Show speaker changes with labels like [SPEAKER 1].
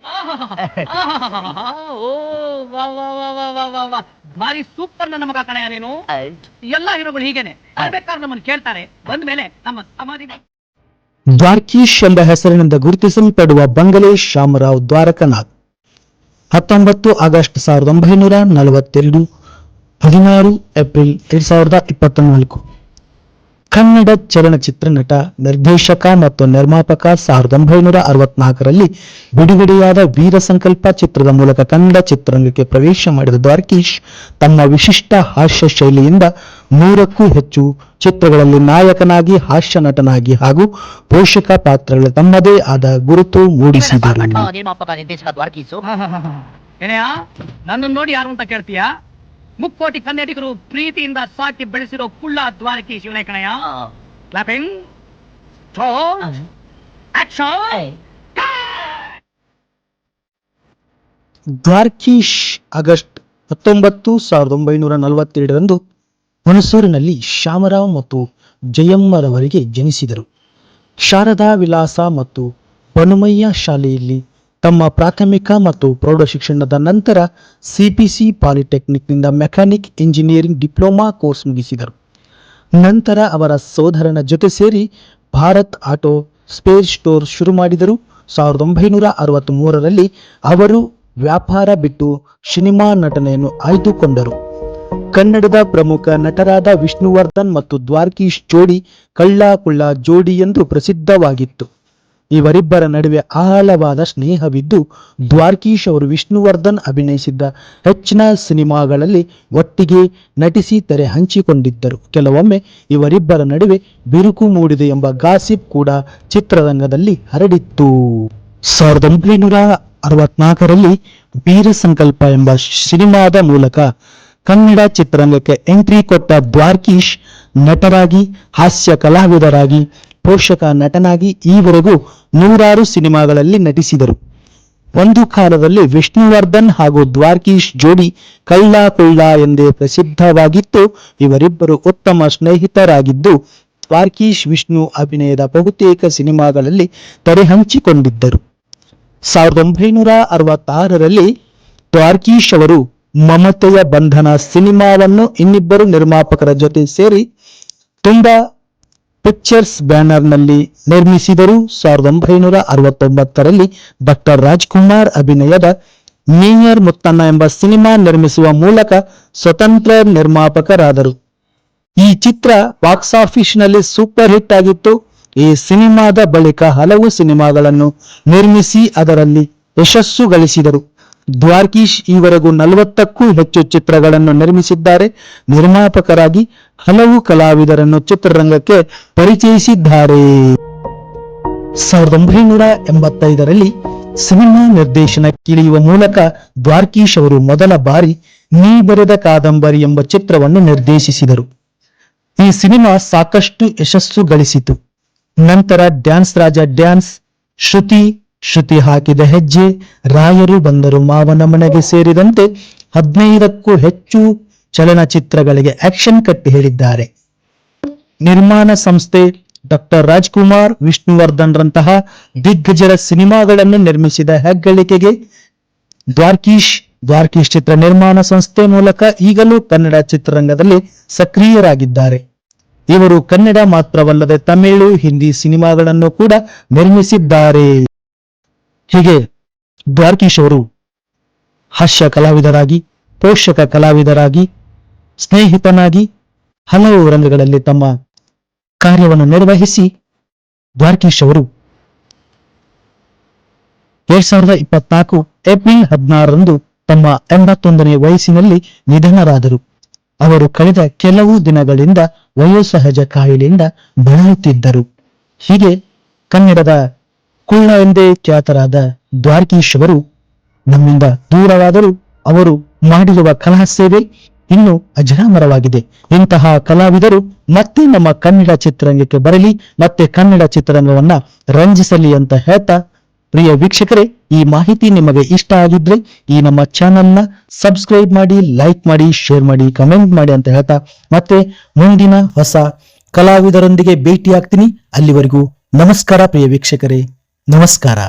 [SPEAKER 1] ಓ ವಾ ವಾ ವಾ ವಾ ವಾ ವಾ ವಾ ಭಾರಿ ಸೂಪರ್ ನನ್ನ ಮಗ ಕಣಯ್ಯ ನೀನು. ಎಲ್ಲಾ ಹೀರೋಗಳು ಹೀಗೇನೆ ಬೇಕಾದ್ರೆ ನಮ್ಮನ್ನು ಕೇಳ್ತಾರೆ, ಬಂದ ಮೇಲೆ ನಮ್ಮ ಸಮಾಧಿ.
[SPEAKER 2] ದ್ವಾರಕೀಶ್ ಎಂಬ ಹೆಸರಿನಿಂದ ಗುರುತಿಸಲ್ಪಡುವ ಬಂಗಲೆ ಶಾಮರಾವ್ ದ್ವಾರಕನಾಥ್ 19 ಆಗಸ್ಟ್ 1942, 16 ಏಪ್ರಿಲ್ 2024. ಕನ್ನಡ ಚಲನಚಿತ್ರ ನಟ, ನಿರ್ದೇಶಕ ಮತ್ತು ನಿರ್ಮಾಪಕ. 1964ರಲ್ಲಿ ಬಿಡುಗಡೆಯಾದ ವೀರ ಸಂಕಲ್ಪ ಚಿತ್ರದ ಮೂಲಕ ಕನ್ನಡ ಚಿತ್ರರಂಗಕ್ಕೆ ಪ್ರವೇಶ ಮಾಡಿದ ದ್ವಾರಕೀಶ್ ತಮ್ಮ ವಿಶಿಷ್ಟ ಹಾಸ್ಯ ಶೈಲಿಯಿಂದ 100ಕ್ಕೂ ಹೆಚ್ಚು ಚಿತ್ರಗಳಲ್ಲಿ ನಾಯಕನಾಗಿ, ಹಾಸ್ಯ ನಟನಾಗಿ ಹಾಗೂ ಪೋಷಕ ಪಾತ್ರಗಳ ತಮ್ಮದೇ ಆದ ಗುರುತು ಮೂಡಿಸಿದರು.
[SPEAKER 1] ನನ್ನನ್ನು ನೋಡಿ ಯಾರು ಅಂತ ಕೇಳ್ತೀಯಾ? ಮುಕ್ಕೋಟಿ ಕನ್ನಡಿಗರು ಪ್ರೀತಿಯಿಂದ ಸಾಕಿ ಬೆಳೆಸಿರೋ ಕುಳ್ಳ ದ್ವಾರಕೀಶ್ ಇವನೇ ಕಣಯ್ಯ. Clapping, action.
[SPEAKER 2] ದ್ವಾರಕೀಶ್ ಆಗಸ್ಟ್ 19, 1942ರಂದು ಹುಣಸೂರಿನಲ್ಲಿ ಶಾಮರಾವ್ ಮತ್ತು ಜಯಮ್ಮರವರಿಗೆ ಜನಿಸಿದರು. ಶಾರದಾ ವಿಲಾಸ ಮತ್ತು ಬನುಮಯ್ಯ ಶಾಲೆಯಲ್ಲಿ ತಮ್ಮ ಪ್ರಾಥಮಿಕ ಮತ್ತು ಪ್ರೌಢ ಶಿಕ್ಷಣದ ನಂತರ ಸಿಪಿಸಿ ಪಾಲಿಟೆಕ್ನಿಕ್ನಿಂದ ಮೆಕ್ಯಾನಿಕ್ ಇಂಜಿನಿಯರಿಂಗ್ ಡಿಪ್ಲೊಮಾ ಕೋರ್ಸ್ ಮುಗಿಸಿದರು. ನಂತರ ಅವರ ಸೋದರನ ಜೊತೆ ಸೇರಿ ಭಾರತ್ ಆಟೋ ಸ್ಪೇರ್ ಸ್ಟೋರ್ ಶುರು ಮಾಡಿದರು. 1963ರಲ್ಲಿ ಅವರು ವ್ಯಾಪಾರ ಬಿಟ್ಟು ಸಿನಿಮಾ ನಟನೆಯನ್ನು ಆಯ್ದುಕೊಂಡರು. ಕನ್ನಡದ ಪ್ರಮುಖ ನಟರಾದ ವಿಷ್ಣುವರ್ಧನ್ ಮತ್ತು ದ್ವಾರಕೀಶ್ ಜೋಡಿ ಕಳ್ಳ ಕುಳ್ಳ ಜೋಡಿ ಎಂದು ಪ್ರಸಿದ್ಧವಾಗಿತ್ತು. ಇವರಿಬ್ಬರ ನಡುವೆ ಆಳವಾದ ಸ್ನೇಹವಿದ್ದು, ದ್ವಾರಕೀಶ್ ಅವರು ವಿಷ್ಣುವರ್ಧನ್ ಅಭಿನಯಿಸಿದ್ದ ಹೆಚ್ಚಿನ ಸಿನಿಮಾಗಳಲ್ಲಿ ಒಟ್ಟಿಗೆ ನಟಿಸಿ ತೆರೆ ಹಂಚಿಕೊಂಡಿದ್ದರು. ಕೆಲವೊಮ್ಮೆ ಇವರಿಬ್ಬರ ನಡುವೆ ಬಿರುಕು ಮೂಡಿದೆ ಎಂಬ ಗಾಸಿಪ್ ಕೂಡ ಚಿತ್ರರಂಗದಲ್ಲಿ ಹರಡಿತ್ತು. 1964ರಲ್ಲಿ ವೀರ ಸಂಕಲ್ಪ ಎಂಬ ಸಿನಿಮಾದ ಮೂಲಕ ಕನ್ನಡ ಚಿತ್ರರಂಗಕ್ಕೆ ಎಂಟ್ರಿ ಕೊಟ್ಟ ದ್ವಾರಕೀಶ್ ನಟರಾಗಿ, ಹಾಸ್ಯ ಕಲಾವಿದರಾಗಿ, ಪೋಷಕ ನಟನಾಗಿ ಈವರೆಗೂ 100 ಸಿನಿಮಾಗಳಲ್ಲಿ ನಟಿಸಿದರು. ಒಂದು ಕಾಲದಲ್ಲಿ ವಿಷ್ಣುವರ್ಧನ್ ಹಾಗೂ ದ್ವಾರಕೀಶ್ ಜೋಡಿ ಕಳ್ಳ ಕುಳ್ಳ ಎಂದೇ ಪ್ರಸಿದ್ಧವಾಗಿತ್ತು. ಇವರಿಬ್ಬರು ಉತ್ತಮ ಸ್ನೇಹಿತರಾಗಿದ್ದು, ದ್ವಾರಕೀಶ್ ವಿಷ್ಣು ಅಭಿನಯದ ಬಹುತೇಕ ಸಿನಿಮಾಗಳಲ್ಲಿ ತೆರೆ ಹಂಚಿಕೊಂಡಿದ್ದರು. 1966ರಲ್ಲಿ ದ್ವಾರಕೀಶ್ ಅವರು ಮಮತೆಯ ಬಂಧನ ಸಿನಿಮಾವನ್ನು ಇನ್ನಿಬ್ಬರು ನಿರ್ಮಾಪಕರ ಜೊತೆ ಸೇರಿ ತುಂಬಾ ಪಿಕ್ಚರ್ಸ್ ಬ್ಯಾನರ್ನಲ್ಲಿ ನಿರ್ಮಿಸಿದರು. 1969ರಲ್ಲಿ ಡಾಕ್ಟರ್ ರಾಜ್ಕುಮಾರ್ ಅಭಿನಯದ ಮೇಯರ್ ಮುತ್ತಣ್ಣ ಎಂಬ ಸಿನಿಮಾ ನಿರ್ಮಿಸುವ ಮೂಲಕ ಸ್ವತಂತ್ರ ನಿರ್ಮಾಪಕರಾದರು. ಈ ಚಿತ್ರ ಬಾಕ್ಸ್ ಆಫೀಸ್ನಲ್ಲಿ ಸೂಪರ್ ಹಿಟ್ ಆಗಿತ್ತು. ಈ ಸಿನಿಮಾದ ಬಳಿಕ ಹಲವು ಸಿನಿಮಾಗಳನ್ನು ನಿರ್ಮಿಸಿ ಅದರಲ್ಲಿ ಯಶಸ್ಸು ಗಳಿಸಿದರು. ದ್ವಾರಕೀಶ್ ಈವರೆಗೂ 40ಕ್ಕೂ ಹೆಚ್ಚು ಚಿತ್ರಗಳನ್ನು ನಿರ್ಮಿಸಿದ್ದಾರೆ. ನಿರ್ಮಾಪಕರಾಗಿ ಹಲವು ಕಲಾವಿದರನ್ನು ಚಿತ್ರರಂಗಕ್ಕೆ ಪರಿಚಯಿಸಿದ್ದಾರೆ. 1985ರಲ್ಲಿ ಸಿನಿಮಾ ನಿರ್ದೇಶನಕ್ಕಿಳಿಯುವ ಮೂಲಕ ದ್ವಾರಕೀಶ್ ಅವರು ಮೊದಲ ಬಾರಿ ನೀ ಬರೆದ ಕಾದಂಬರಿ ಎಂಬ ಚಿತ್ರವನ್ನು ನಿರ್ದೇಶಿಸಿದರು. ಈ ಸಿನಿಮಾ ಸಾಕಷ್ಟು ಯಶಸ್ಸು ಗಳಿಸಿತು. ನಂತರ ಡ್ಯಾನ್ಸ್ ರಾಜ ಡ್ಯಾನ್ಸ್, ಶ್ರುತಿ ಹಾಕಿದ ಹೆಜ್ಜೆ, ರಾಯರು ಬಂದರು ಮಾವನ ಮನೆಗೆ ಸೇರಿದಂತೆ 15ಕ್ಕೂ ಹೆಚ್ಚು ಚಲನಚಿತ್ರಗಳಿಗೆ ಆಕ್ಷನ್ ಕಟ್ ಹೇಳಿದ್ದಾರೆ. ನಿರ್ಮಾಣ ಸಂಸ್ಥೆ ಡಾಕ್ಟರ್ ರಾಜ್ಕುಮಾರ್, ವಿಷ್ಣುವರ್ಧನ್ ರಂತಹ ದಿಗ್ಗಜರ ಸಿನಿಮಾಗಳನ್ನು ನಿರ್ಮಿಸಿದ ಹೆಗ್ಗಳಿಕೆಗೆ ದ್ವಾರಕೀಶ್ ಚಿತ್ರ ನಿರ್ಮಾಣ ಸಂಸ್ಥೆ ಮೂಲಕ ಈಗಲೂ ಕನ್ನಡ ಚಿತ್ರರಂಗದಲ್ಲಿ ಸಕ್ರಿಯರಾಗಿದ್ದಾರೆ. ಇವರು ಕನ್ನಡ ಮಾತ್ರವಲ್ಲದೆ ತಮಿಳು, ಹಿಂದಿ ಸಿನಿಮಾಗಳನ್ನು ಕೂಡ ನಿರ್ಮಿಸಿದ್ದಾರೆ. ಹೀಗೆ ದ್ವಾರಕೀಶ್ ಅವರು ಹಾಸ್ಯ ಕಲಾವಿದರಾಗಿ, ಪೋಷಕ ಕಲಾವಿದರಾಗಿ, ಸ್ನೇಹಿತನಾಗಿ ಹಲವು ರಂಗಗಳಲ್ಲಿ ತಮ್ಮ ಕಾರ್ಯವನ್ನು ನಿರ್ವಹಿಸಿ ದ್ವಾರಕೀಶ್ ಅವರು 2024 ಏಪ್ರಿಲ್ 16ರಂದು ತಮ್ಮ 81ನೇ ವಯಸ್ಸಿನಲ್ಲಿ ನಿಧನರಾದರು. ಅವರು ಕಳೆದ ಕೆಲವು ದಿನಗಳಿಂದ ವಯೋಸಹಜ ಕಾಯಿಲೆಯಿಂದ ಬಳಲುತ್ತಿದ್ದರು. ಹೀಗೆ ಕನ್ನಡದ ಕುಳ್ಳ ಎಂದೇ ಖ್ಯಾತರಾದ ದ್ವಾರಕೀಶ್ ಅವರು ನಮ್ಮಿಂದ ದೂರವಾದರೂ ಅವರು ಮಾಡಿರುವ ಕಲಾ ಸೇವೆ ಇನ್ನೂ ಅಜರಾಮರವಾಗಿದೆ. ಇಂತಹ ಕಲಾವಿದರು ಮತ್ತೆ ನಮ್ಮ ಕನ್ನಡ ಚಿತ್ರರಂಗಕ್ಕೆ ಬರಲಿ, ಮತ್ತೆ ಕನ್ನಡ ಚಿತ್ರರಂಗವನ್ನ ರಂಜಿಸಲಿ ಅಂತ ಹೇಳ್ತಾ, ಪ್ರಿಯ ವೀಕ್ಷಕರೇ, ಈ ಮಾಹಿತಿ ನಿಮಗೆ ಇಷ್ಟ ಆಗಿದ್ರೆ ಈ ನಮ್ಮ ಚಾನೆಲ್ನ ಸಬ್ಸ್ಕ್ರೈಬ್ ಮಾಡಿ, ಲೈಕ್ ಮಾಡಿ, ಶೇರ್ ಮಾಡಿ, ಕಮೆಂಟ್ ಮಾಡಿ ಅಂತ ಹೇಳ್ತಾ ಮತ್ತೆ ಮುಂದಿನ ಹೊಸ ಕಲಾವಿದರೊಂದಿಗೆ ಭೇಟಿ ಆಗ್ತೀನಿ. ಅಲ್ಲಿವರೆಗೂ ನಮಸ್ಕಾರ ಪ್ರಿಯ ವೀಕ್ಷಕರೇ, ನಮಸ್ಕಾರ.